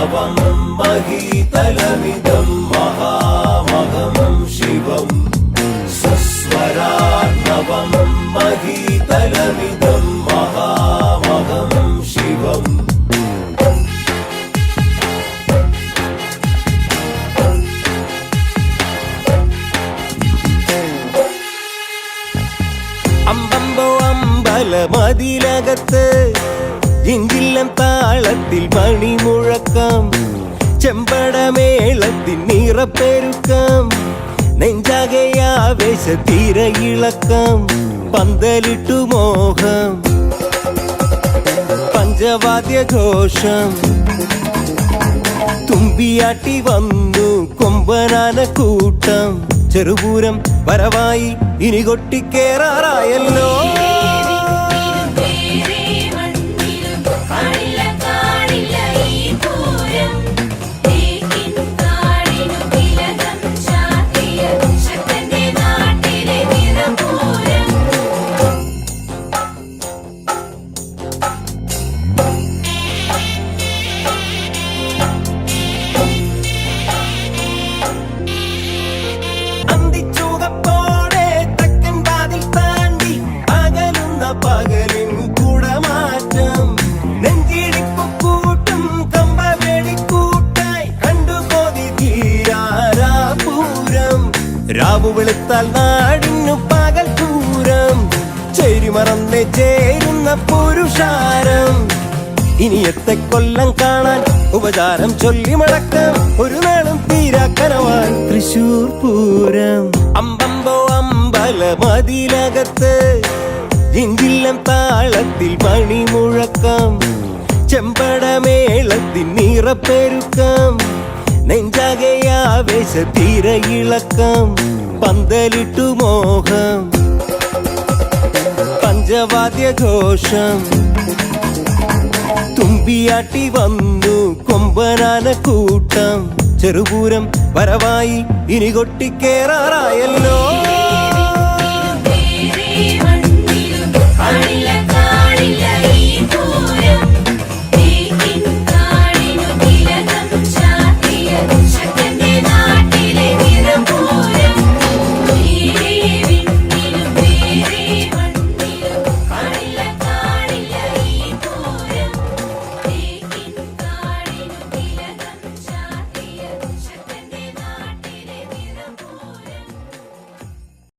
നവം മഹീതലമിദം മഹാമഹം ശിവം സ്വസ്വരാർണവം മഹീതലമിദം മഹാമഹം ശിവം അമ്പമ്പോ അമ്പലമതിലകത്ത് ഇഞ്ചില്ലം താളത്തിൽ മണിമുഴക്കം ചെമ്പടമേളത്തിൻ നിറപ്പെരുക്കം നെഞ്ചകയാവേശ തിരയിളക്കം പന്തലിട്ടു മോഹം പഞ്ചവാദ്യഘോഷം തുമ്പിയാട്ടി വന്നു കൊമ്പനാന കൂട്ടം ചെറുപൂരം വരവായി ഇനി കൊട്ടിക്കേറാറായല്ലോ രാവു വെളുത്താൽ നാടിനു പകൽ പൂരം ചേരിമറന്ന് ചേരുന്ന പുരുഷാരം ഇനിയത്തെ കൊല്ലം കാണാൻ ഉപചാരം ചൊല്ലി മടക്കം ഒരു നാളും തീരാക്കനവാൻ തൃശൂർ പൂരം അമ്പമ്പോ അമ്പലമതിലകത്ത് ഇഞ്ചില്ലം താളത്തിൽ മണിമുഴക്കം ചെമ്പടമേളത്തിൻ നിറപ്പെരുക്കം നെഞ്ചകയാവേശ തിരയിളക്കം പന്തലിട്ടു മോഹം പഞ്ചവാദ്യഘോഷം തുമ്പിയാട്ടി വന്നു കൊമ്പനാന കൂട്ടം ചെറുപൂരം വരവായി ഇനി കൊട്ടിക്കേറാറായല്ലോ